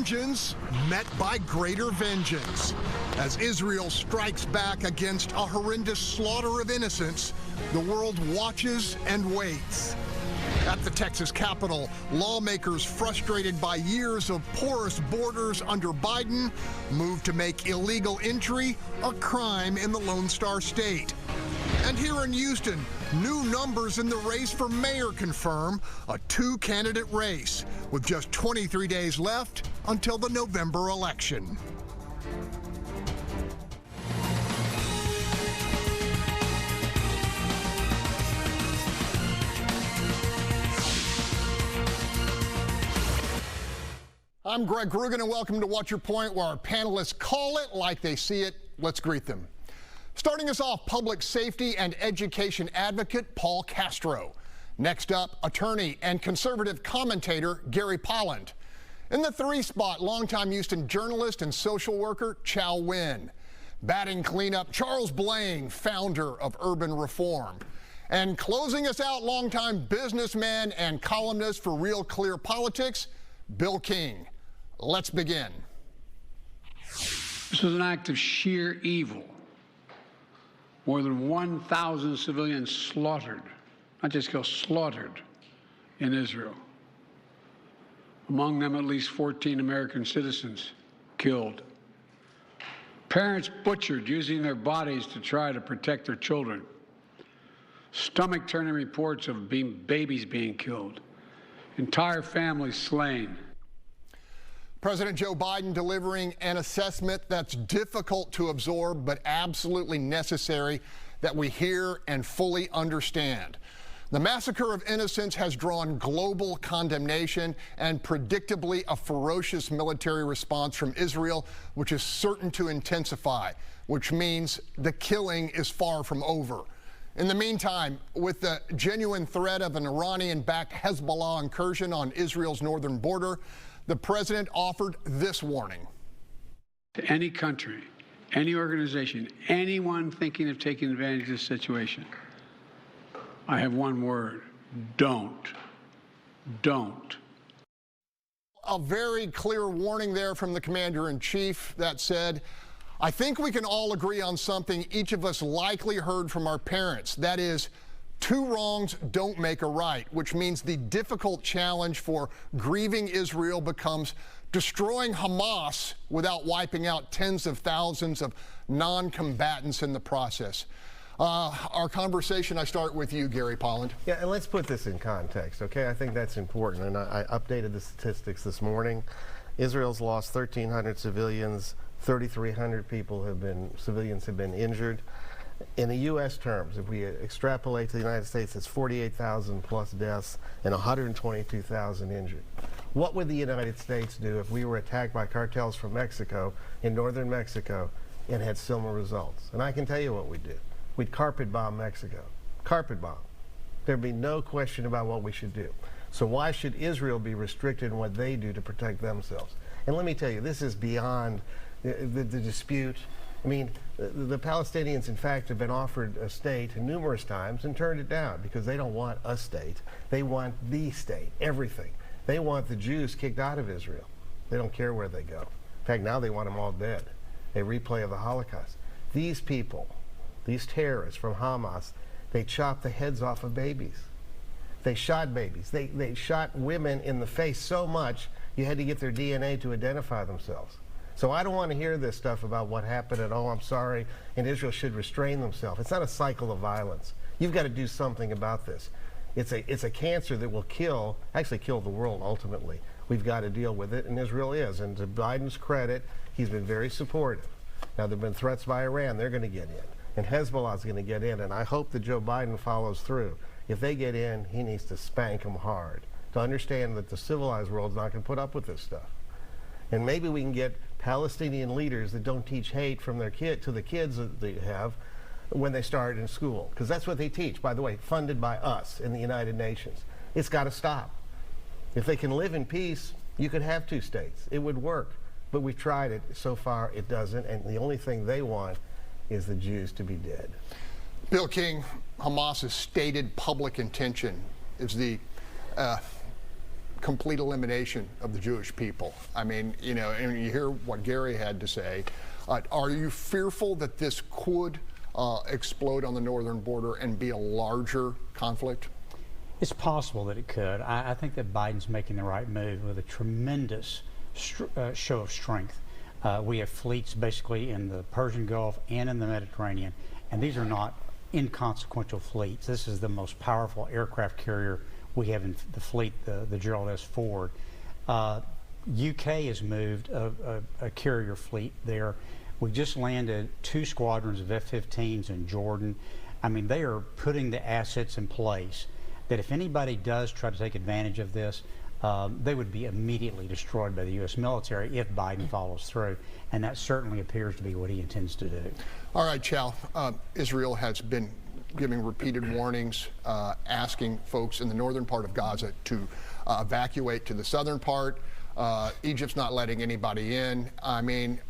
vengeance met by greater vengeance. As Israel strikes back against a horrendous slaughter of innocents, the world watches and waits. At the Texas Capitol, lawmakers frustrated by years of porous borders under Biden moved to make illegal entry a crime in the Lone Star State. And here in Houston, new numbers in the race for mayor confirm a two-candidate race with just 23 days left until the November election. I'm Greg Groogan, and welcome to What's Your Point, where our panelists call it like they see it. Let's greet them. Starting us off, public safety and education advocate Paul Castro. Next up, attorney and conservative commentator Gary Polland. In the 3 spot, longtime Houston journalist and social worker Chow Nguyen. Batting cleanup, Charles Blaine, founder of Urban Reform. And closing us out, longtime businessman and columnist for Real Clear Politics, Bill King. Let's begin. This was an act of sheer evil. More than 1,000 civilians slaughtered, not just killed, slaughtered in Israel. Among them, at least 14 American citizens killed. Parents butchered, using their bodies to try to protect their children. Stomach-turning reports of babies being killed. Entire families slain. President Joe Biden delivering an assessment that's difficult to absorb but absolutely necessary that we hear and fully understand. The massacre of innocents has drawn global condemnation and predictably a ferocious military response from Israel, which is certain to intensify, which means the killing is far from over. In the meantime, with the genuine threat of an Iranian-backed Hezbollah incursion on Israel's northern border, the president offered this warning. To any country, any organization, anyone thinking of taking advantage of this situation, I have one word: don't. Don't. A very clear warning there from the commander-in-chief. That said, I think we can all agree on something each of us likely heard from our parents. That is, 2 wrongs don't make a right, which means the difficult challenge for grieving Israel becomes destroying Hamas without wiping out tens of thousands of non-combatants in the process. Our conversation, I start with you, Gary Polland. Yeah, and let's put this in context, okay? I think that's important, and I updated the statistics this morning. Israel's lost 1,300 civilians, 3,300 civilians have been injured. In the U.S. terms, if we extrapolate to the United States, it's 48,000 plus deaths and 122,000 injured. What would the United States do if we were attacked by cartels from Mexico, in northern Mexico, and had similar results? And I can tell you what we'd do. We'd carpet bomb Mexico. Carpet bomb. There'd be no question about what we should do. So why should Israel be restricted in what they do to protect themselves? And let me tell you, this is beyond the dispute. I mean, the Palestinians, in fact, have been offered a state numerous times and turned it down because they don't want a state. They want the state, everything. They want the Jews kicked out of Israel. They don't care where they go. In fact, now they want them all dead. A replay of the Holocaust. These people, these terrorists from Hamas, they chopped the heads off of babies. They shot babies. They shot women in the face so much you had to get their DNA to identify themselves. So I don't want to hear this stuff about what happened and, oh, I'm sorry, and Israel should restrain themselves. It's not a cycle of violence. You've got to do something about this. It's a cancer that will actually kill the world ultimately. We've got to deal with it, and Israel is. And to Biden's credit, he's been very supportive. Now, there have been threats by Iran. They're going to get in. And Hezbollah is going to get in, and I hope that Joe Biden follows through. If they get in, he needs to spank them hard to understand that the civilized world is not going to put up with this stuff. And maybe we can get Palestinian leaders that don't teach hate from their to the kids that they have when they start in school, because that's what they teach, by the way, funded by us in the United Nations. It's got to stop. If they can live in peace, you could have 2 states. It would work. But we've tried it. So far, it doesn't. And the only thing they want is the Jews to be dead. Bill King, Hamas's stated public intention is the complete elimination of the Jewish people. I mean, you know, and you hear what Gary had to say. Are you fearful that this could explode on the northern border and be a larger conflict? It's possible that it could. I think that Biden's making the right move with a tremendous show of strength. We have fleets basically in the Persian Gulf and in the Mediterranean, and these are not inconsequential fleets. This is the most powerful aircraft carrier we have in the fleet, the Gerald S. Ford. UK has moved a carrier fleet there. We just landed 2 squadrons of F-15s in Jordan. I mean, they are putting the assets in place that if anybody does try to take advantage of this, they would be immediately destroyed by the U.S. military if Biden follows through. And that certainly appears to be what he intends to do. All right, Chow. Israel has been giving repeated warnings, asking folks in the northern part of Gaza to evacuate to the southern part. Egypt's not letting anybody in. I mean,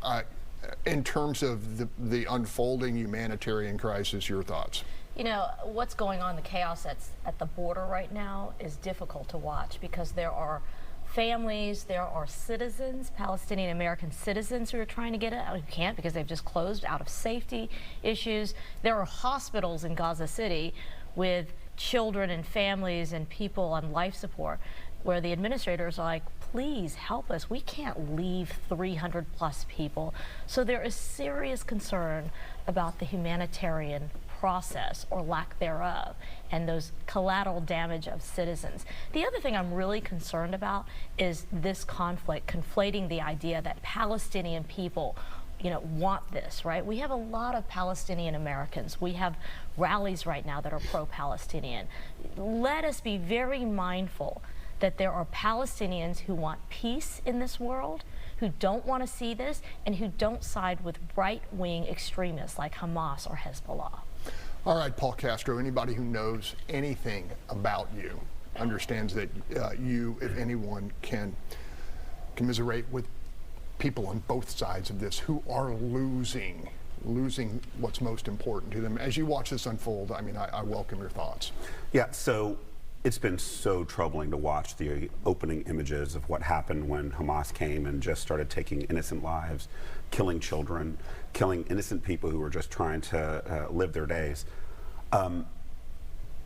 in terms of the unfolding humanitarian crisis, your thoughts? You know, what's going on, the chaos that's at the border right now is difficult to watch because there are families, there are citizens, Palestinian American citizens who are trying to get out, who can't because they've just closed out of safety issues. There are hospitals in Gaza City with children and families and people on life support where the administrators are like, please help us. We can't leave 300 plus people. So there is serious concern about the humanitarian process or lack thereof and those collateral damage of citizens. The other thing I'm really concerned about is this conflict conflating the idea that Palestinian people want this, right? We have a lot of Palestinian Americans. We have rallies right now that are pro-Palestinian. Let us be very mindful that there are Palestinians who want peace in this world, who don't want to see this, and who don't side with right-wing extremists like Hamas or Hezbollah. All right, Paul Castro, anybody who knows anything about you understands that you, if anyone, can commiserate with people on both sides of this who are losing what's most important to them. As you watch this unfold, I mean, I welcome your thoughts. Yeah, so it's been so troubling to watch the opening images of what happened when Hamas came and just started taking innocent lives, killing children, killing innocent people who were just trying to live their days.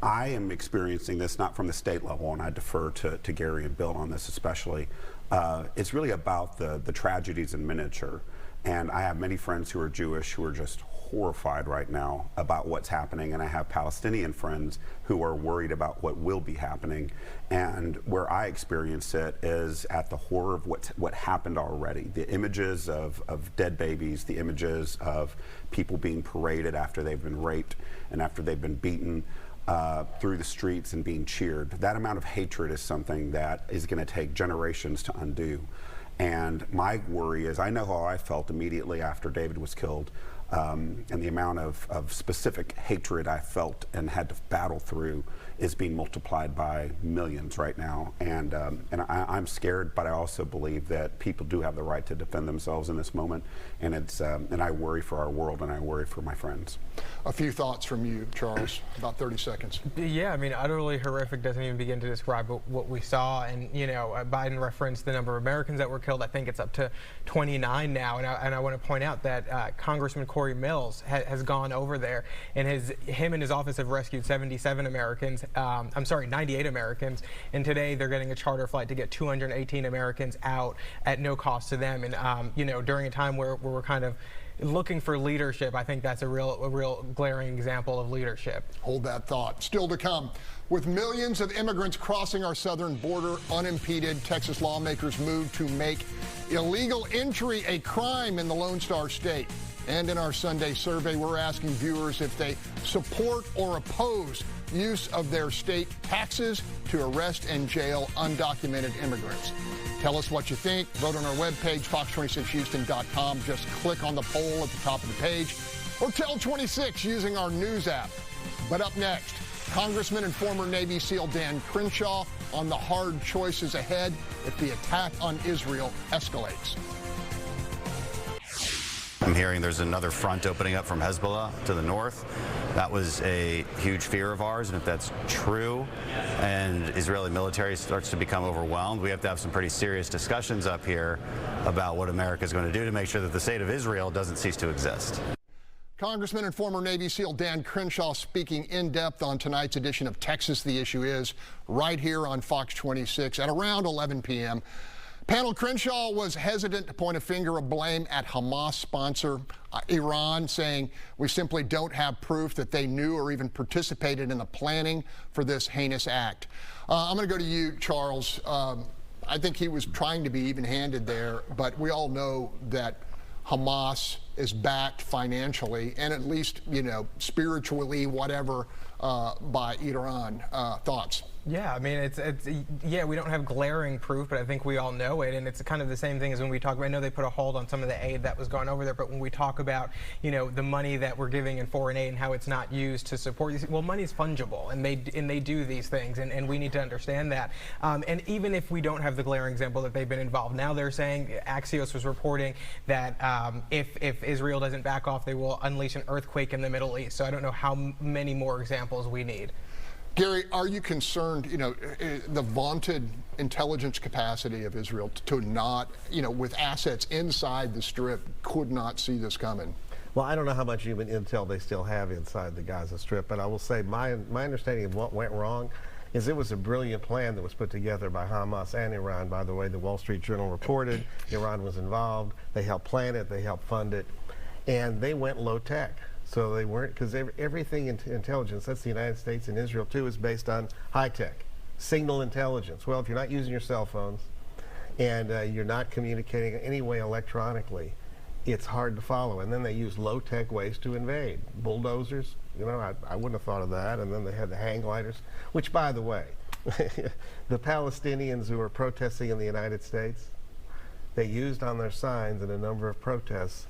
I am experiencing this not from the state level, and I defer to Gary and Bill on this especially. It's really about the tragedies in miniature. And I have many friends who are Jewish who are just horrified right now about what's happening, and I have Palestinian friends who are worried about what will be happening. And where I experience it is at the horror of what happened already. The images of dead babies, the images of people being paraded after they've been raped and after they've been beaten through the streets and being cheered. That amount of hatred is something that is going to take generations to undo. And my worry is, I know how I felt immediately after David was killed, and the amount of specific hatred I felt and had to battle through is being multiplied by millions right now. And I'm scared, but I also believe that people do have the right to defend themselves in this moment. And and I worry for our world, and I worry for my friends. A few thoughts from you, Charles, about 30 seconds. Yeah, I mean, utterly horrific doesn't even begin to describe what we saw. And, Biden referenced the number of Americans that were killed. I think it's up to 29 now. And I want to point out that Congressman Corey Mills has gone over there, and him and his office have rescued 77 Americans. 98 Americans. And today they're getting a charter flight to get 218 Americans out at no cost to them. And, during a time where we're kind of looking for leadership, I think that's a real glaring example of leadership. Hold that thought. Still to come. With millions of immigrants crossing our southern border unimpeded, Texas lawmakers moved to make illegal entry a crime in the Lone Star State. And in our Sunday survey, we're asking viewers if they support or oppose use of their state taxes to arrest and jail undocumented immigrants. Tell us what you think. Vote on our webpage, fox26houston.com. Just click on the poll at the top of the page, or tell 26 using our news app. But up next, Congressman and former Navy SEAL Dan Crenshaw on the hard choices ahead if the attack on Israel escalates. I'm hearing there's another front opening up from Hezbollah to the north. That was a huge fear of ours, and if that's true and Israeli military starts to become overwhelmed, we have to have some pretty serious discussions up here about what America is going to do to make sure that the state of Israel doesn't cease to exist. Congressman and former Navy SEAL Dan Crenshaw speaking in depth on tonight's edition of Texas The Issue Is, right here on Fox 26 at around 11 p.m. Panel Crenshaw was hesitant to point a finger of blame at Hamas sponsor Iran, saying we simply don't have proof that they knew or even participated in the planning for this heinous act. I'm going to go to you, Charles. I think he was trying to be even-handed there, but we all know that Hamas is backed financially and at least, spiritually, whatever, by Iran. Thoughts? Yeah, I mean, yeah, we don't have glaring proof, but I think we all know it, and it's kind of the same thing as when we talk about, I know they put a hold on some of the aid that was going over there, but when we talk about, the money that we're giving in foreign aid and how it's not used to support these, well, money is fungible, and they do these things, and we need to understand that. And even if we don't have the glaring example that they've been involved, now they're saying, Axios was reporting that if Israel doesn't back off, they will unleash an earthquake in the Middle East. So I don't know how many more examples we need. Gary, are you concerned, the vaunted intelligence capacity of Israel to not, with assets inside the Strip, could not see this coming? Well, I don't know how much human intel they still have inside the Gaza Strip, but I will say my understanding of what went wrong is it was a brilliant plan that was put together by Hamas and Iran. By the way, the Wall Street Journal reported Iran was involved. They helped plan it. They helped fund it. And they went low tech. So they weren't, because everything in intelligence, that's the United States and Israel too, is based on high tech, signal intelligence. Well, if you're not using your cell phones and you're not communicating in any way electronically, it's hard to follow. And then they use low tech ways to invade. Bulldozers, I wouldn't have thought of that. And then they had the hang gliders, which, by the way, the Palestinians who were protesting in the United States, they used on their signs in a number of protests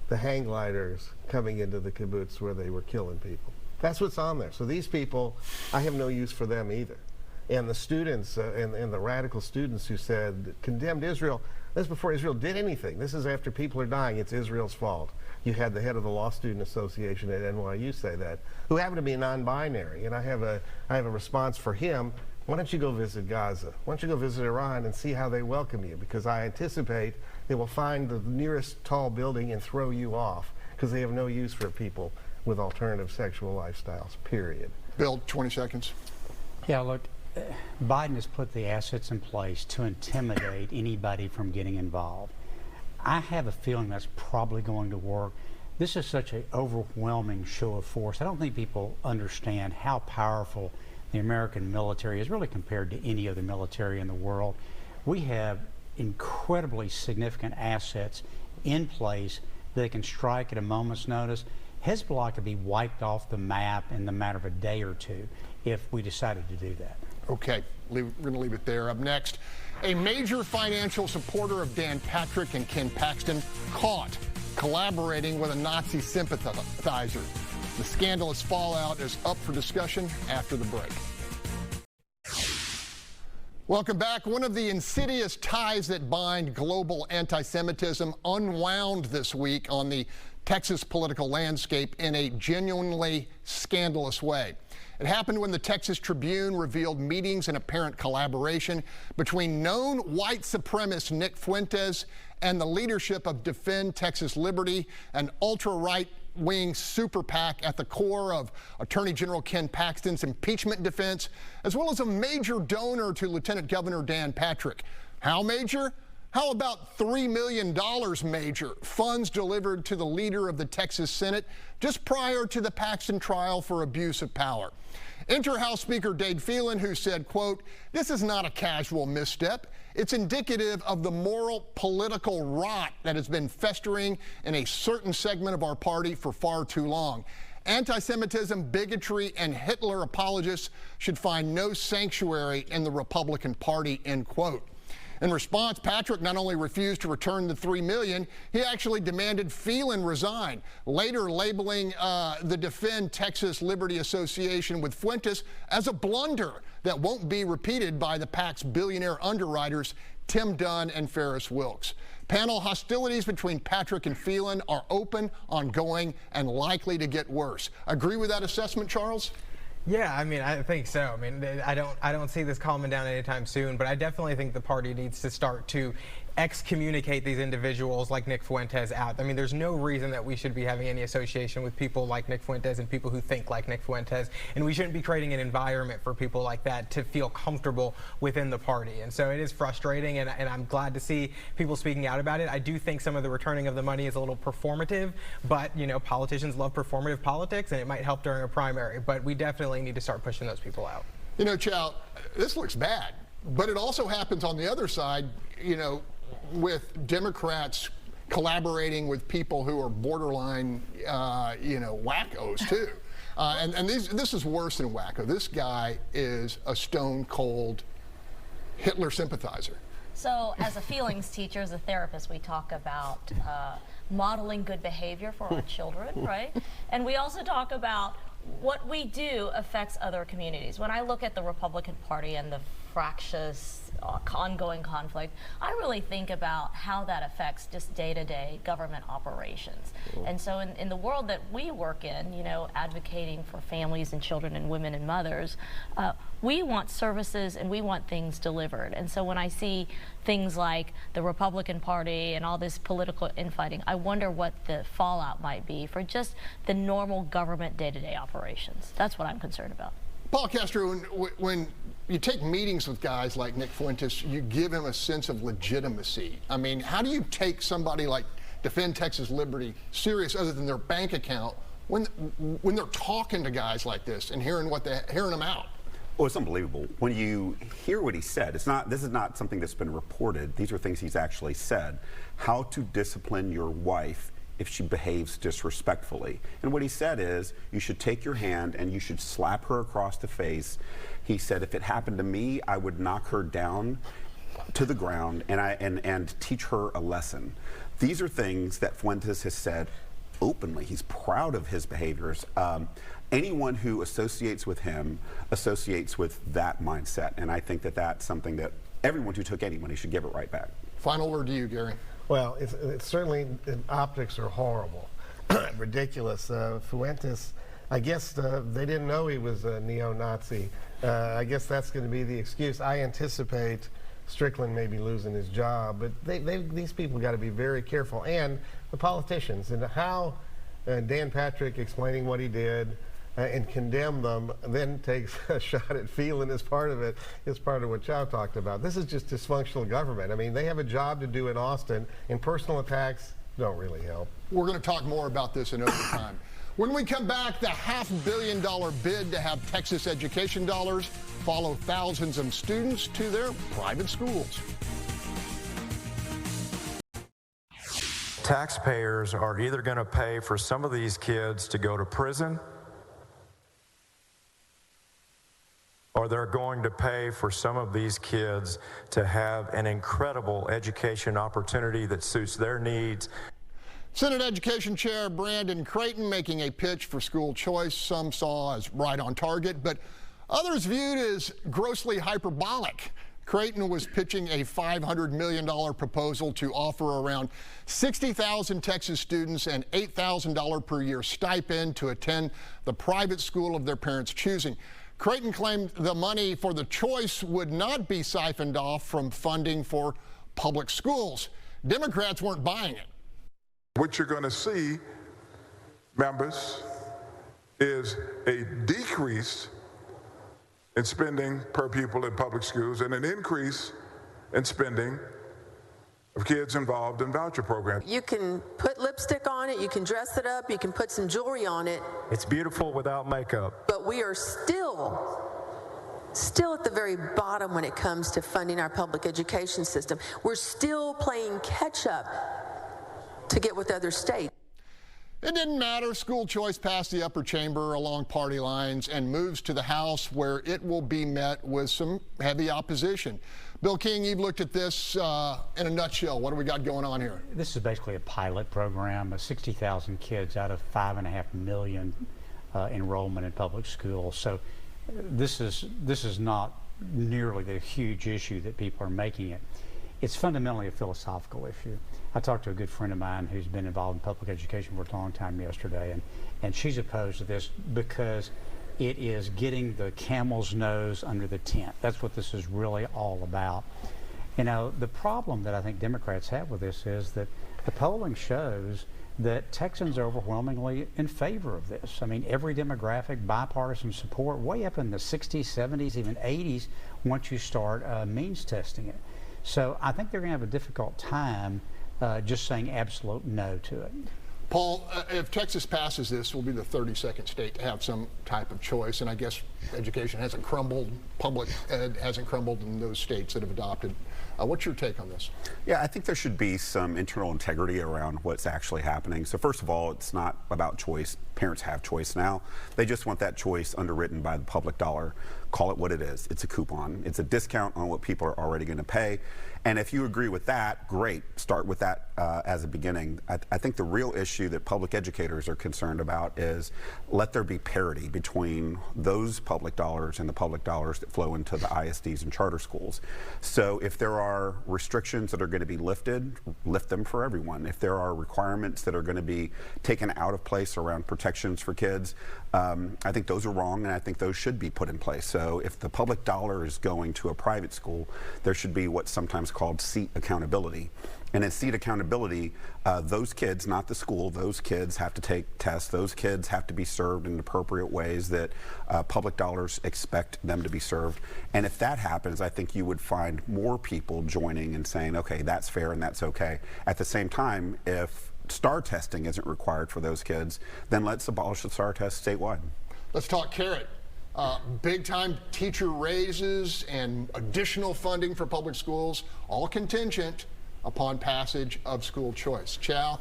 the hang gliders coming into the kibbutz where they were killing people. That's what's on there. So these people, I have no use for them either. And the students and the radical students who said, condemned Israel, that's before Israel did anything. This is after people are dying. It's Israel's fault. You had the head of the Law Student Association at NYU say that, who happened to be non-binary. And I have a response for him. Why don't you go visit Gaza? Why don't you go visit Iran and see how they welcome you? Because I anticipate they will find the nearest tall building and throw you off, because they have no use for people with alternative sexual lifestyles, period. Bill, 20 seconds. Yeah, look, Biden has put the assets in place to intimidate anybody from getting involved. I have a feeling that's probably going to work. This is such an overwhelming show of force. I don't think people understand how powerful the American military is really compared to any other military in the world. We have incredibly significant assets in place that can strike at a moment's notice. Hezbollah could be wiped off the map in the matter of a day or two if we decided to do that. Okay, we're going to leave it there. Up next, a major financial supporter of Dan Patrick and Ken Paxton caught collaborating with a Nazi sympathizer. The scandalous fallout is up for discussion after the break. Welcome back. One of the insidious ties that bind global anti-Semitism unwound this week on the Texas political landscape in a genuinely scandalous way. It happened when the Texas Tribune revealed meetings and apparent collaboration between known white supremacist Nick Fuentes and the leadership of Defend Texas Liberty, an ultra-right-wing super PAC at the core of Attorney General Ken Paxton's impeachment defense, as well as a major donor to Lieutenant Governor Dan Patrick. How major? How about $3 million major? Funds delivered to the leader of the Texas Senate just prior to the Paxton trial for abuse of power. Enter House Speaker Dade Phelan, who said, quote, "This is not a casual misstep. It's indicative of the moral political rot that has been festering in a certain segment of our party for far too long. Anti-Semitism, bigotry, and Hitler apologists should find no sanctuary in the Republican Party," end quote. In response, Patrick not only refused to return the $3 million, he actually demanded Phelan resign, later labeling the Defend Texas Liberty Association with Fuentes as a blunder that won't be repeated by the PAC's billionaire underwriters Tim Dunn and Ferris Wilks. Panel, hostilities between Patrick and Phelan are open, ongoing, and likely to get worse. Agree with that assessment, Charles? Yeah, I mean, I think so. I mean, I don't see this calming down anytime soon, but I definitely think the party needs to start to excommunicate these individuals like Nick Fuentes out. I mean, there's no reason that we should be having any association with people like Nick Fuentes and people who think like Nick Fuentes, and we shouldn't be creating an environment for people like that to feel comfortable within the party. And so it is frustrating, and I'm glad to see people speaking out about it. I do think some of the returning of the money is a little performative, but, you know, politicians love performative politics, and it might help during a primary, but we definitely need to start pushing those people out. You know, Chow, this looks bad, but it also happens on the other side, you know, with Democrats collaborating with people who are borderline, you know, wackos too. And this is worse than wacko. This guy is a stone cold Hitler sympathizer. So as a feelings teacher, as a therapist, we talk about modeling good behavior for our children, right? And we also talk about what we do affects other communities. When I look at the Republican Party and the fractious ongoing conflict, I really think about how that affects just day-to-day government operations. And so in the world that we work in, you know, advocating for families and children and women and mothers, we want services and we want things delivered. And so when I see things like the Republican Party and all this political infighting, I wonder what the fallout might be for just the normal government day-to-day operations. That's what I'm concerned about. Paul Castro, when you take meetings with guys like Nick Fuentes, you give him a sense of legitimacy. I mean, how do you take somebody like Defend Texas Liberty serious other than their bank account when they're talking to guys like this and hearing them out? Well, it's unbelievable. When you hear what he said, this is not something that's been reported. These are things he's actually said. How to discipline your wife if she behaves disrespectfully. And what he said is, you should take your hand and you should slap her across the face. He said, if it happened to me, I would knock her down to the ground and teach her a lesson. These are things that Fuentes has said openly. He's proud of his behaviors. Anyone who associates with him associates with that mindset. And I think that that's something that everyone who took any money should give it right back. Final word to you, Gary. Well, it's certainly, optics are horrible, ridiculous. Fuentes, I guess they didn't know he was a neo-Nazi. I guess that's going to be the excuse. I anticipate Strickland may be losing his job, but these people got to be very careful. And the politicians, and how Dan Patrick explaining what he did and condemn them, then takes a shot at Phelan as part of it, is part of what Chow talked about. This is just dysfunctional government. I mean, they have a job to do in Austin, and personal attacks don't really help. We're going to talk more about this in overtime. When we come back, the $500 million bid to have Texas education dollars follow thousands of students to their private schools. Taxpayers are either going to pay for some of these kids to go to prison, or they're going to pay for some of these kids to have an incredible education opportunity that suits their needs. Senate Education Chair Brandon Creighton making a pitch for school choice some saw as right on target, but others viewed as grossly hyperbolic. Creighton was pitching a $500 million proposal to offer around 60,000 Texas students an $8,000 per year stipend to attend the private school of their parents' choosing. Creighton claimed the money for the choice would not be siphoned off from funding for public schools. Democrats weren't buying it. What you're going to see, members, is a decrease in spending per pupil in public schools and an increase in spending of kids involved in voucher programs. You can put lipstick on it, you can dress it up, you can put some jewelry on it. It's beautiful without makeup. But we are still at the very bottom when it comes to funding our public education system. We're still playing catch up to get with other states. It didn't matter. School choice passed the upper chamber along party lines and moves to the House, where it will be met with some heavy opposition. Bill King, you've looked at this in a nutshell. What do we got going on here? This is basically a pilot program of 60,000 kids out of 5.5 million enrollment in public schools. So this is not nearly the huge issue that people are making it. It's fundamentally a philosophical issue. I talked to a good friend of mine who's been involved in public education for a long time yesterday, and she's opposed to this because it is getting the camel's nose under the tent. That's what this is really all about. You know, the problem that I think Democrats have with this is that the polling shows that Texans are overwhelmingly in favor of this. I mean, every demographic, bipartisan support, way up in the 60s, 70s, even 80s, once you start means testing it. So I think they're going to have a difficult time just saying absolute no to it. Paul, if Texas passes this, we'll be the 32nd state to have some type of choice, and I guess education hasn't crumbled, public ed hasn't crumbled in those states that have adopted. What's your take on this? Yeah, I think there should be some internal integrity around what's actually happening. So first of all, it's not about choice. Parents have choice now. They just want that choice underwritten by the public dollar. Call it what it is. It's a coupon. It's a discount on what people are already going to pay. And if you agree with that, great. Start with that as a beginning. I think the real issue that public educators are concerned about is let there be parity between those public dollars and the public dollars that flow into the ISDs and charter schools. So if there are restrictions that are going to be lifted, lift them for everyone. If there are requirements that are going to be taken out of place around protections for kids, I think those are wrong, and I think those should be put in place. So if the public dollar is going to a private school, there should be what's sometimes called seat accountability. And in seat accountability, those kids, not the school, those kids have to take tests. Those kids have to be served in appropriate ways that public dollars expect them to be served. And if that happens, I think you would find more people joining and saying, okay, that's fair and that's okay. At the same time, if STAR testing isn't required for those kids, then let's abolish the STAR test statewide. Let's talk carrot. Big time teacher raises and additional funding for public schools, all contingent upon passage of school choice. Chow,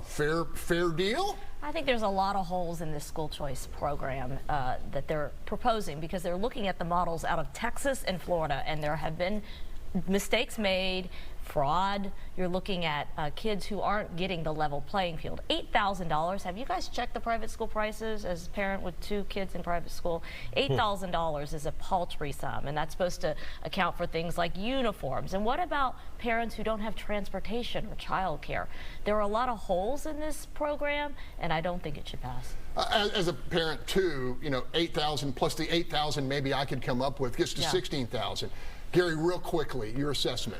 fair deal? I think there's a lot of holes in this school choice program that they're proposing, because they're looking at the models out of Texas and Florida, and there have been mistakes made, fraud. You're looking at kids who aren't getting the level playing field. $8,000. Have you guys checked the private school prices as a parent with 2 kids in private school? $8,000 is a paltry sum, and that's supposed to account for things like uniforms. And what about parents who don't have transportation or childcare? There are a lot of holes in this program, and I don't think it should pass. As a parent too, you know, 8,000 plus the 8,000 maybe I could come up with gets to 16,000. Gary, real quickly, your assessment.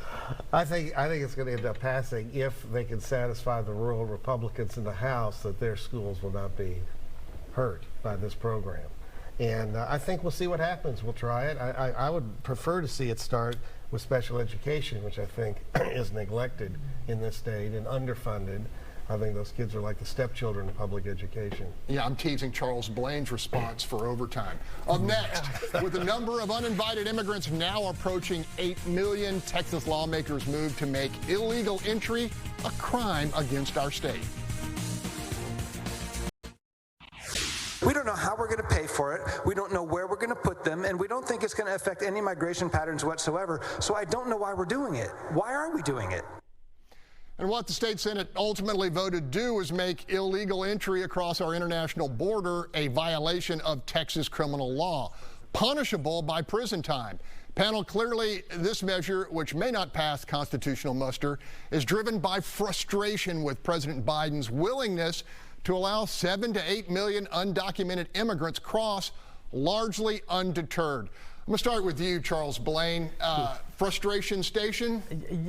I think it's going to end up passing if they can satisfy the rural Republicans in the House that their schools will not be hurt by this program. And I think we'll see what happens. We'll try it. I would prefer to see it start with special education, which I think is neglected in this state and underfunded. I think those kids are like the stepchildren of public education. Yeah, I'm teasing Charles Blaine's response for overtime. Up next, with the number of uninvited immigrants now approaching 8 million, Texas lawmakers move to make illegal entry a crime against our state. We don't know how we're going to pay for it. We don't know where we're going to put them, and we don't think it's going to affect any migration patterns whatsoever. So I don't know why we're doing it. Why are we doing it? And what the state Senate ultimately voted to do was make illegal entry across our international border a violation of Texas criminal law, punishable by prison time. Panel, clearly this measure, which may not pass constitutional muster, is driven by frustration with President Biden's willingness to allow 7 to 8 million undocumented immigrants cross, largely undeterred. I'm going to start with you, Charles Blaine. Frustration station?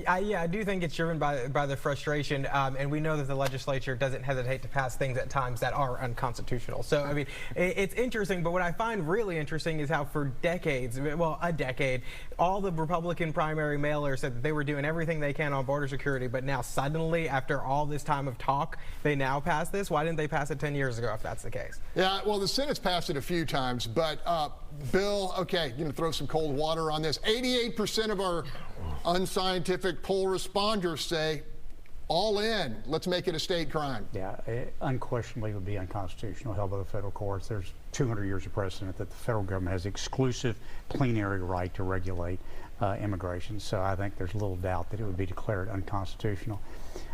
Yeah, I do think it's driven by the frustration, and we know that the legislature doesn't hesitate to pass things at times that are unconstitutional. So, I mean, it's interesting, but what I find really interesting is how for decades, well, a decade, all the Republican primary mailers said that they were doing everything they can on border security, but now suddenly, after all this time of talk, they now pass this? Why didn't they pass it 10 years ago if that's the case? Yeah, well, the Senate's passed it a few times, but Bill, okay, you know, throw some cold water on this. 88% of our unscientific poll responders say all in. Let's make it a state crime. Yeah, it unquestionably would be unconstitutional, held by the federal courts. There's 200 years of precedent that the federal government has exclusive plenary right to regulate immigration. So I think there's little doubt that it would be declared unconstitutional.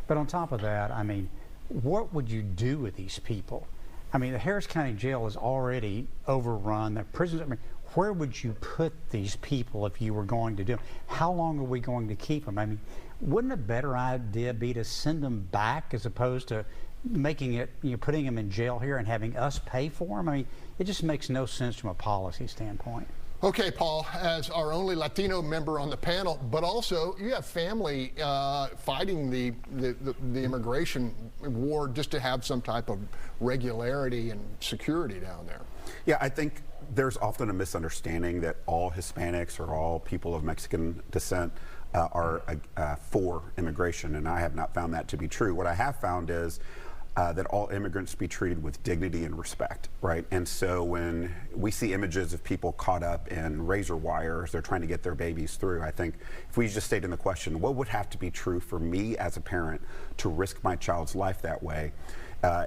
But on top of that, I mean, what would you do with these people? I mean, the Harris County Jail is already overrun. The prisons, I mean, where would you put these people if you were going to do them? How long are we going to keep them? I mean, wouldn't a better idea be to send them back as opposed to making it, putting them in jail here and having us pay for them? I mean, it just makes no sense from a policy standpoint. Okay, Paul, as our only Latino member on the panel, but also you have family fighting the immigration war just to have some type of regularity and security down there. Yeah, I think there's often a misunderstanding that all Hispanics or all people of Mexican descent are for immigration, and I have not found that to be true. What I have found is that all immigrants be treated with dignity and respect, right? And so when we see images of people caught up in razor wire as they're trying to get their babies through, I think if we just stayed in the question, what would have to be true for me as a parent to risk my child's life that way?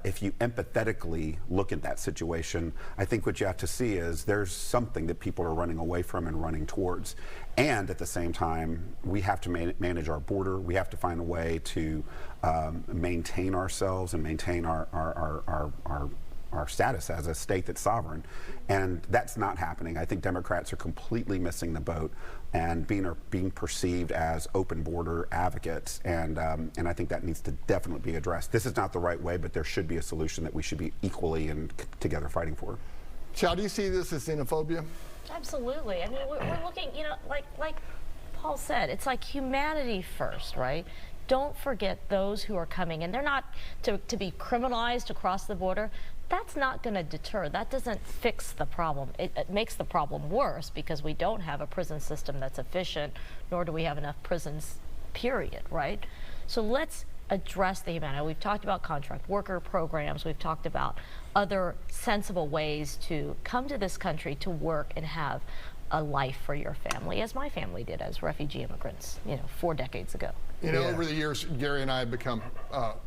If you empathetically look at that situation, I think what you have to see is there's something that people are running away from and running towards. And at the same time, we have to manage our border. We have to find a way to maintain ourselves and maintain our status as a state that's sovereign. And that's not happening. I think Democrats are completely missing the boat and being perceived as open border advocates. And I think that needs to definitely be addressed. This is not the right way, but there should be a solution that we should be equally and together fighting for. Chow, do you see this as xenophobia? Absolutely. I mean, we're looking, like Paul said, it's like humanity first, right? Don't forget those who are coming, and they're not to be criminalized across the border. That's not going to deter. That doesn't fix the problem. It makes the problem worse because we don't have a prison system that's efficient, nor do we have enough prisons, period, right? So let's address the humanity. We've talked about contract worker programs. We've talked about other sensible ways to come to this country to work and have a life for your family, as my family did as refugee immigrants, 4 decades ago. Over the years, Gary and I have become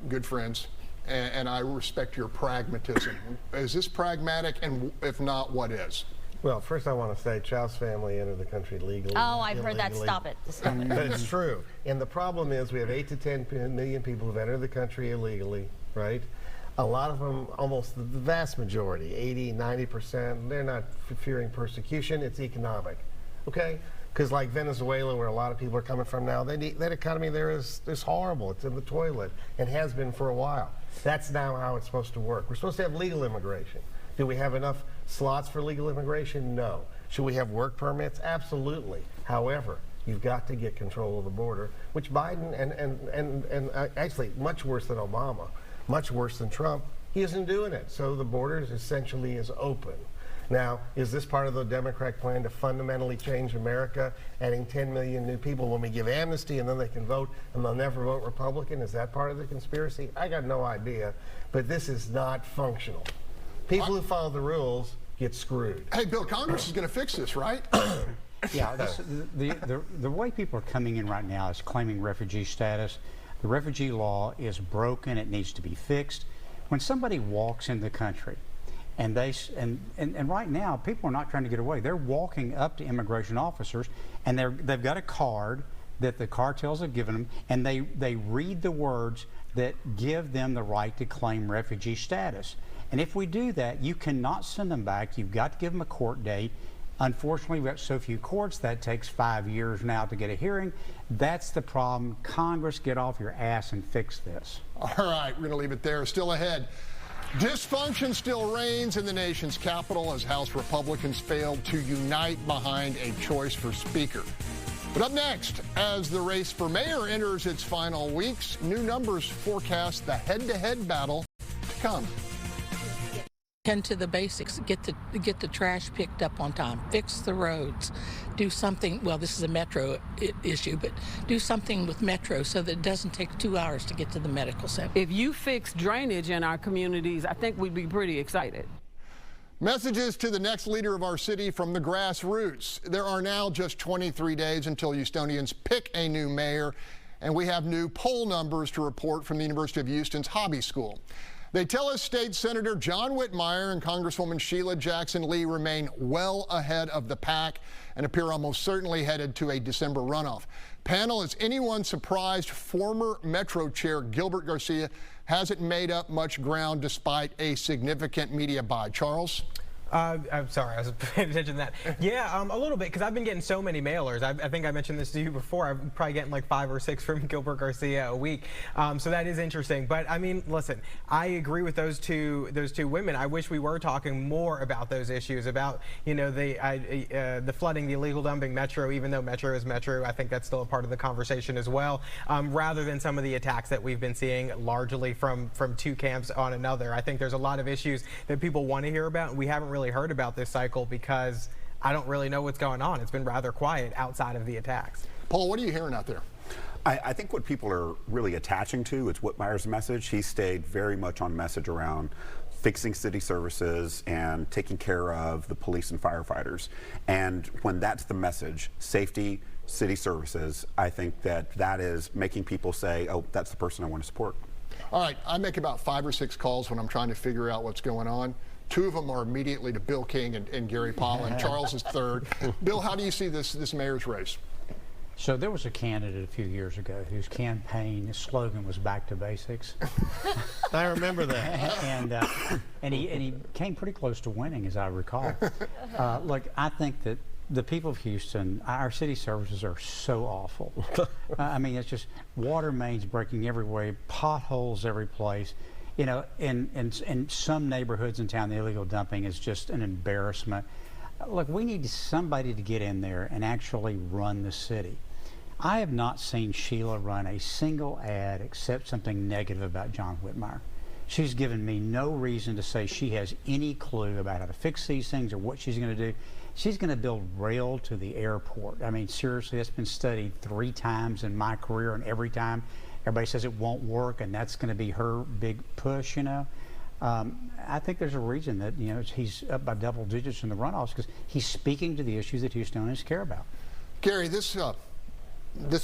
good friends, and I respect your pragmatism. Is this pragmatic, and if not, what is? Well, first I want to say Chow's family entered the country legally. Oh, I've heard that. Stop it. But it's true. And the problem is we have 8 to 10 million people who've entered the country illegally, right? A lot of them, almost the vast majority, 80, 90%, they're not fearing persecution. It's economic, okay? Because like Venezuela, where a lot of people are coming from now, that economy there is horrible. It's in the toilet and has been for a while. That's now how it's supposed to work. We're supposed to have legal immigration. Do we have enough slots for legal immigration? No. Should we have work permits? Absolutely. However, you've got to get control of the border, which Biden and actually much worse than Obama, much worse than Trump, he isn't doing it. So the border essentially is open. Now, is this part of the Democrat plan to fundamentally change America, adding 10 million new people when we give amnesty and then they can vote and they'll never vote Republican? Is that part of the conspiracy? I got no idea, but this is not functional. People who follow the rules get screwed. Hey, Bill, Congress is going to fix this, right? Yeah, the way people are coming in right now is claiming refugee status. The refugee law is broken. It needs to be fixed. When somebody walks in the country, and right now people are not trying to get away. They're walking up to immigration officers, and they've got a card that the cartels have given them, and they read the words that give them the right to claim refugee status. And if we do that, you cannot send them back. You've got to give them a court date. Unfortunately, we've got so few courts, that takes 5 years now to get a hearing. That's the problem. Congress, get off your ass and fix this. All right, we're going to leave it there. Still ahead. Dysfunction still reigns in the nation's capital as House Republicans failed to unite behind a choice for Speaker. But up next, as the race for mayor enters its final weeks, new numbers forecast the head-to-head battle to come. Tend to the basics, get the trash picked up on time, fix the roads, do something, well, this is a Metro issue, but do something with Metro so that it doesn't take 2 hours to get to the medical center. If you fix drainage in our communities, I think we'd be pretty excited. Messages to the next leader of our city from the grassroots. There are now just 23 days until Houstonians pick a new mayor, and we have new poll numbers to report from the University of Houston's Hobby School. They tell us State Senator John Whitmire and Congresswoman Sheila Jackson Lee remain well ahead of the pack and appear almost certainly headed to a December runoff. Panel, is anyone surprised former Metro Chair Gilbert Garcia hasn't made up much ground despite a significant media buy? Charles? I'm sorry, I was paying attention to that. Yeah, a little bit, because I've been getting so many mailers. I think I mentioned this to you before. I'm probably getting like 5 or 6 from Gilbert Garcia a week. So that is interesting. But I mean, listen, I agree with those two women. I wish we were talking more about those issues, about, you know, the flooding, the illegal dumping, Metro. Even though Metro is Metro, I think that's still a part of the conversation as well. Rather than some of the attacks that we've been seeing, largely from two camps on another. I think there's a lot of issues that people want to hear about, and we haven't really heard about this cycle because I don't really know what's going on. It's been rather quiet outside of the attacks. Paul, what are you hearing out there? I think what people are really attaching to is Whitmire's message. He stayed very much on message around fixing city services and taking care of the police and firefighters. And when that's the message, safety, city services, I think that is making people say, oh, that's the person I want to support. All right, I make about 5 or 6 calls when I'm trying to figure out what's going on. 2 of them are immediately to Bill King and Gary Powell, and Charles is third. Bill, how do you see this mayor's race? So there was a candidate a few years ago whose campaign slogan was "Back to Basics." I remember that. and he came pretty close to winning, as I recall. Look, I think that the people of Houston, our city services are so awful. I mean, it's just water mains breaking every way, potholes every place. You know, in some neighborhoods in town, the illegal dumping is just an embarrassment. Look, we need somebody to get in there and actually run the city. I have not seen Sheila run a single ad except something negative about John Whitmire. She's given me no reason to say she has any clue about how to fix these things or what she's going to do. She's going to build rail to the airport. I mean, seriously, that's been studied 3 times in my career, and every time everybody says it won't work, and that's going to be her big push, you know. I think there's a reason that, you know, he's up by double digits in the runoffs, because he's speaking to the issues that Houstonians care about. Gary, this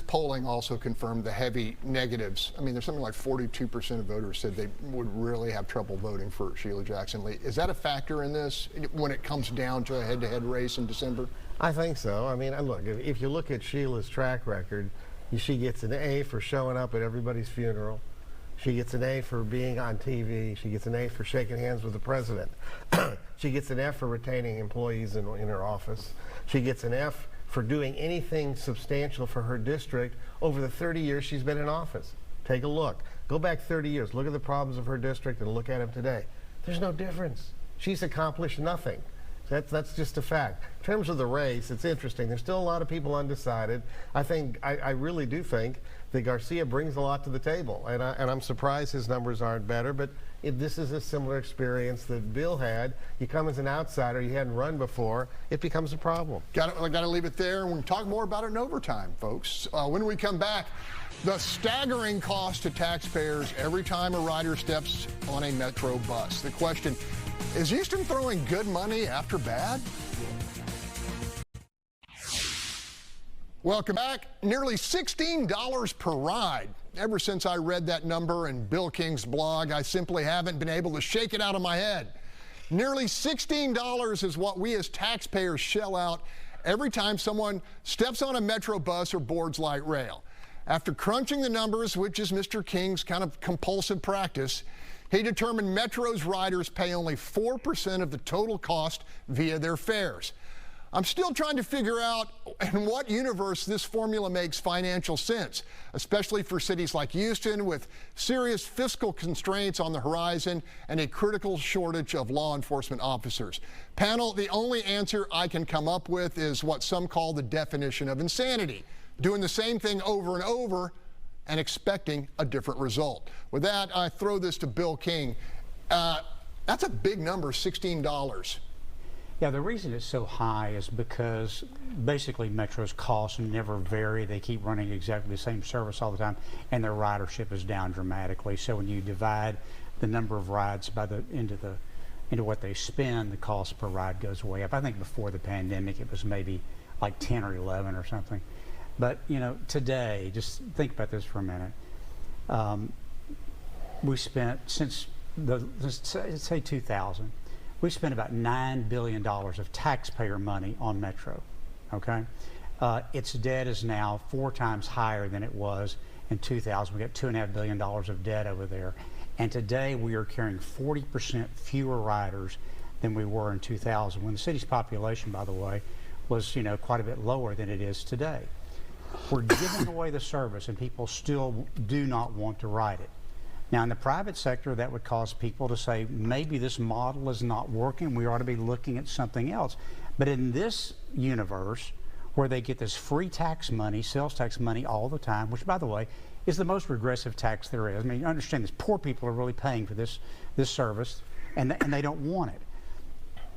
polling also confirmed the heavy negatives. I mean, there's something like 42% of voters said they would really have trouble voting for Sheila Jackson Lee. Is that a factor in this when it comes down to a head-to-head race in December? I think so. I mean, look, if you look at Sheila's track record, she gets an A for showing up at everybody's funeral. She gets an A for being on TV. She gets an A for shaking hands with the president. She gets an F for retaining employees in her office. She gets an F for doing anything substantial for her district over the 30 years she's been in office. Take a look. Go back 30 years. Look at the problems of her district and look at them today. There's no difference. She's accomplished nothing. That's just a fact. In terms of the race, it's interesting. There's still a lot of people undecided. I really do think that Garcia brings a lot to the table, and I'm surprised his numbers aren't better, but this is a similar experience that Bill had. You come as an outsider, you hadn't run before, it becomes a problem. Got to leave it there, and we'll talk more about it in overtime, folks. When we come back, the staggering cost to taxpayers every time a rider steps on a Metro bus. The question, is Houston throwing good money after bad? Welcome back. Nearly $16 per ride. Ever since I read that number in Bill King's blog, I simply haven't been able to shake it out of my head. Nearly $16 is what we as taxpayers shell out every time someone steps on a Metro bus or boards light rail. After crunching the numbers, which is Mr. King's kind of compulsive practice, he determined Metro's riders pay only 4% of the total cost via their fares. I'm still trying to figure out in what universe this formula makes financial sense, especially for cities like Houston with serious fiscal constraints on the horizon and a critical shortage of law enforcement officers. Panel, the only answer I can come up with is what some call the definition of insanity, doing the same thing over and over and expecting a different result. With that, I throw this to Bill King. That's a big number, $16. Yeah, the reason it's so high is because basically Metro's costs never vary. They keep running exactly the same service all the time, and their ridership is down dramatically. So when you divide the number of rides by into what they spend, the cost per ride goes way up. I think before the pandemic it was maybe like 10 or 11 or something. But, you know, today, just think about this for a minute. We spent, since let's say 2000, we spent about $9 billion of taxpayer money on Metro, okay? Its debt is now 4 times higher than it was in 2000. We got $2.5 billion of debt over there. And today we are carrying 40% fewer riders than we were in 2000, when the city's population, by the way, was, you know, quite a bit lower than it is today. We're giving away the service, and people still do not want to ride it. Now, in the private sector, that would cause people to say, maybe this model is not working. We ought to be looking at something else. But in this universe, where they get this free tax money, sales tax money all the time, which, by the way, is the most regressive tax there is. I mean, you understand this. Poor people are really paying for this service, and they don't want it.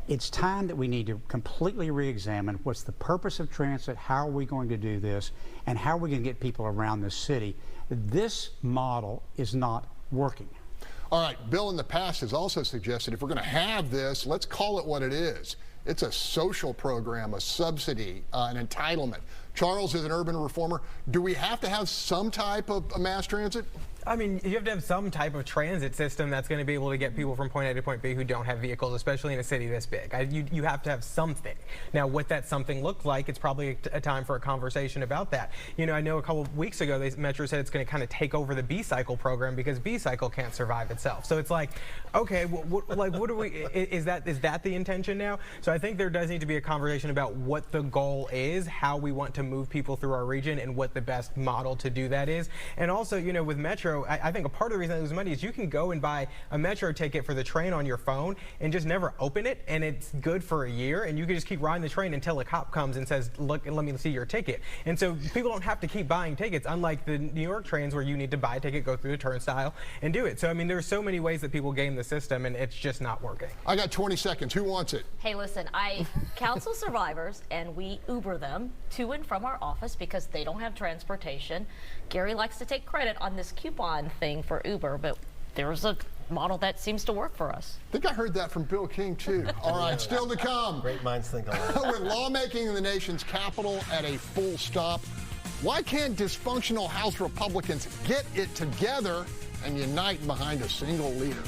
It's time that we need to completely re-examine what's the purpose of transit, how are we going to do this, and how are we going to get people around this city. This model is not working. All right, Bill in the past has also suggested if we're going to have this, let's call it what it is. It's a social program, a subsidy, an entitlement. Charles is an urban reformer. Do we have to have some type of mass transit? I mean, you have to have some type of transit system that's going to be able to get people from point A to point B who don't have vehicles, especially in a city this big. You have to have something. Now, what that something looks like, it's probably a time for a conversation about that. You know, I know a couple of weeks ago, Metro said it's going to kind of take over the B-Cycle program because B-Cycle can't survive itself. So it's like, okay, what do we, is that the intention now? So I think there does need to be a conversation about what the goal is, how we want to move people through our region, and what the best model to do that is. And also, you know, with Metro, I think a part of the reason I lose money is you can go and buy a Metro ticket for the train on your phone and just never open it, and it's good for a year, and you can just keep riding the train until a cop comes and says, look, let me see your ticket. And so people don't have to keep buying tickets, unlike the New York trains where you need to buy a ticket, go through the turnstile, and do it. So, I mean, there's so many ways that people game the system, and it's just not working. I got 20 seconds. Who wants it? Hey, listen, I counsel survivors, and we Uber them to and from our office because they don't have transportation. Gary likes to take credit on this coupon thing for Uber, but there's a model that seems to work for us. I think I heard that from Bill King, too. All right, still to come. Great minds think alike. With lawmaking in the nation's capital at a full stop, why can't dysfunctional House Republicans get it together and unite behind a single leader?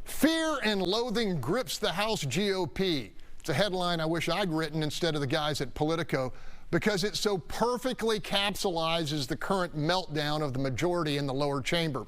Fear and loathing grips the House GOP. It's a headline I wish I'd written instead of the guys at Politico, because it so perfectly capsulizes the current meltdown of the majority in the lower chamber.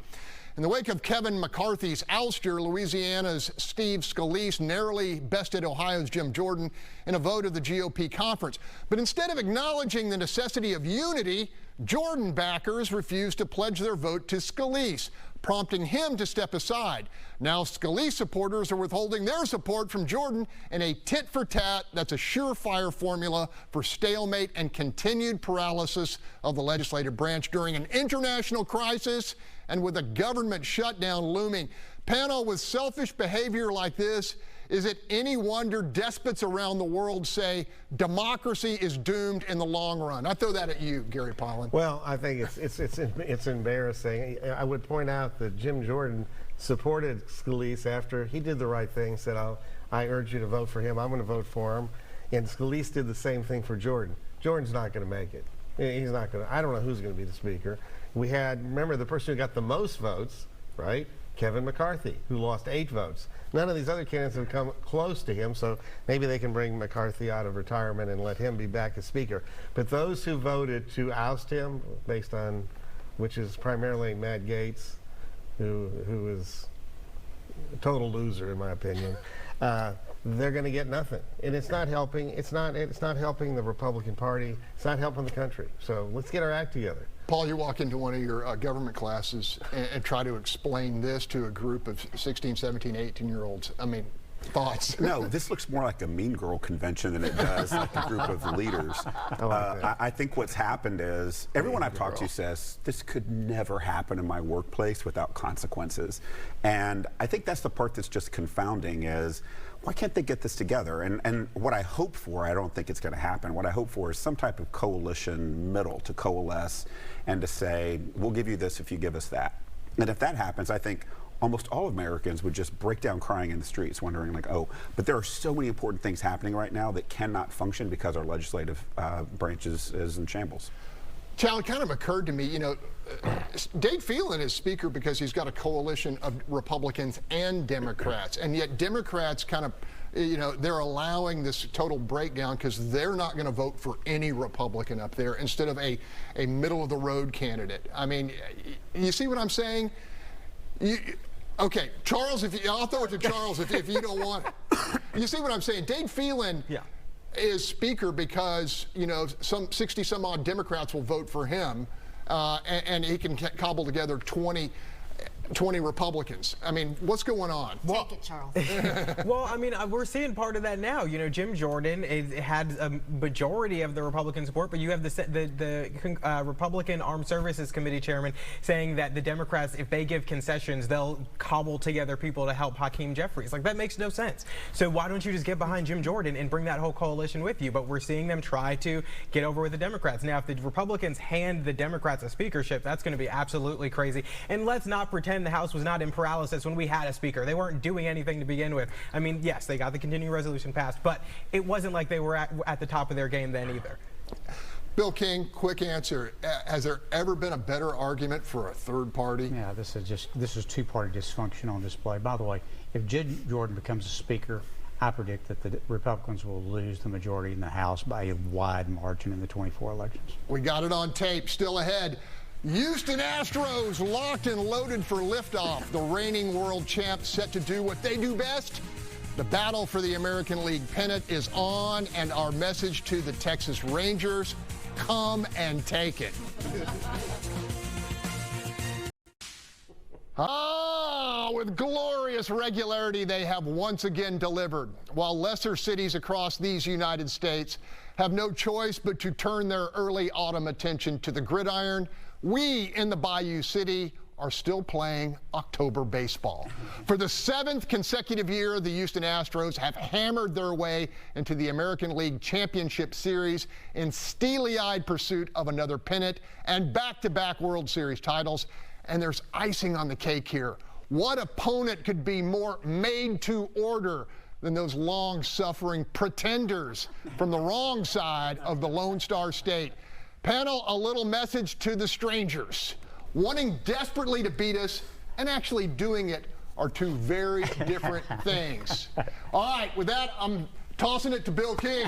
In the wake of Kevin McCarthy's ouster, Louisiana's Steve Scalise narrowly bested Ohio's Jim Jordan in a vote of the GOP conference. But instead of acknowledging the necessity of unity, Jordan backers refused to pledge their vote to Scalise, prompting him to step aside. Now Scalise supporters are withholding their support from Jordan in a tit-for-tat that's a surefire formula for stalemate and continued paralysis of the legislative branch during an international crisis and with a government shutdown looming. Panel, with selfish behavior like this, is it any wonder despots around the world say democracy is doomed in the long run? I throw that at you, Gary Pollan. Well, I think it's embarrassing. I would point out that Jim Jordan supported Scalise after he did the right thing, said, I urge you to vote for him, I'm going to vote for him. And Scalise did the same thing for Jordan. Jordan's not going to make it. He's not going to. I don't know who's going to be the speaker. We had, remember, the person who got the most votes, right? Kevin McCarthy, who lost 8 votes. None of these other candidates have come close to him, so maybe they can bring McCarthy out of retirement and let him be back as speaker. But those who voted to oust him, based on, which is primarily Matt Gaetz, who is a total loser in my opinion, they're going to get nothing, and it's not helping. It's not helping the Republican Party. It's not helping the country. So let's get our act together. Paul, you walk into one of your government classes and try to explain this to a group of 16, 17, 18-year-olds. I mean, thoughts? No, this looks more like a Mean Girl convention than it does like a group of leaders. I think what's happened is everyone I've talked to says this could never happen in my workplace without consequences. And I think that's the part that's just confounding is, why can't they get this together? And what I hope for, I don't think it's going to happen. What I hope for is some type of coalition middle to coalesce and to say, we'll give you this if you give us that. And if that happens, I think almost all Americans would just break down crying in the streets, wondering like, oh, but there are so many important things happening right now that cannot function because our legislative branch is in shambles. Chal, it kind of occurred to me, you know, Dave Phelan is Speaker because he's got a coalition of Republicans and Democrats, and yet Democrats kind of, you know, they're allowing this total breakdown because they're not going to vote for any Republican up there instead of a middle-of-the-road candidate. I mean, you see what I'm saying? Okay, Charles, I'll throw it to Charles if you don't want it. You see what I'm saying? Dave Phelan is Speaker because, you know, some 60-some-odd Democrats will vote for him, and he can cobble together 20 Republicans. I mean, what's going on? Take it, Charles. Well, I mean, we're seeing part of that now. You know, Jim Jordan had a majority of the Republican support, but you have the Republican Armed Services Committee chairman saying that the Democrats, if they give concessions, they'll cobble together people to help Hakeem Jeffries. Like, that makes no sense. So why don't you just get behind Jim Jordan and bring that whole coalition with you? But we're seeing them try to get over with the Democrats. Now, if the Republicans hand the Democrats a speakership, that's going to be absolutely crazy. And let's not pretend the House was not in paralysis when we had a speaker. They weren't doing anything to begin with. I mean, yes, they got the continuing resolution passed, but it wasn't like they were at the top of their game then either. Bill King, quick answer. Has there ever been a better argument for a third party? Yeah, this is two-party dysfunction on display. By the way, if Jim Jordan becomes a speaker, I predict that the Republicans will lose the majority in the House by a wide margin in the 24 elections. We got it on tape. Still ahead. Houston Astros locked and loaded for liftoff. The reigning world champs set to do what they do best. The battle for the American League pennant is on, and our message to the Texas Rangers, come and take it. With glorious regularity, they have once again delivered. While lesser cities across these United States have no choice but to turn their early autumn attention to the gridiron, we in the Bayou City are still playing October baseball. For the 7th consecutive year, the Houston Astros have hammered their way into the American League Championship Series in steely-eyed pursuit of another pennant and back-to-back World Series titles. And there's icing on the cake here. What opponent could be more made to order than those long-suffering pretenders from the wrong side of the Lone Star State? Panel, a little message to the strangers. Wanting desperately to beat us and actually doing it are two very different things. All right, with that, I'm tossing it to Bill King.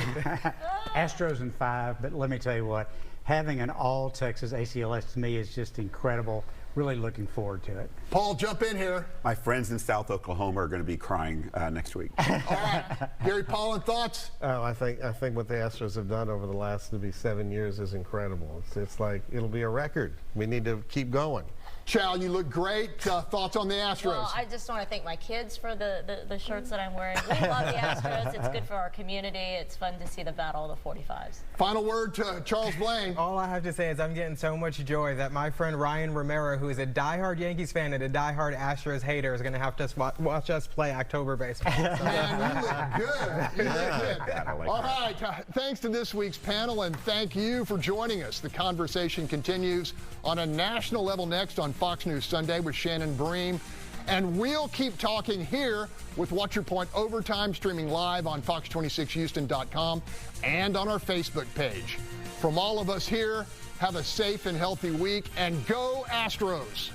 Astros in 5, but let me tell you what, having an all-Texas ACLS to me is just incredible. Really looking forward to it. Paul, jump in here. My friends in South Oklahoma are going to be crying next week. All right, Gary Pollan, thoughts? Oh, I think what the Astros have done over the last to be 7 years is incredible. It's like it'll be a record. We need to keep going. Chal, you look great. Thoughts on the Astros? Well, I just want to thank my kids for the shirts that I'm wearing. We love the Astros. It's good for our community. It's fun to see the battle of the 45s. Final word to Charles Blaine. All I have to say is I'm getting so much joy that my friend Ryan Romero, who is a diehard Yankees fan and a diehard Astros hater, is going to have to watch us play October baseball. So. Man, you look good. You look good. All right. Thanks to this week's panel, and thank you for joining us. The conversation continues on a national level next on Fox News Sunday with Shannon Bream. And we'll keep talking here with What's Your Point Overtime, streaming live on fox26houston.com and on our Facebook page. From all of us here, have a safe and healthy week, and go Astros.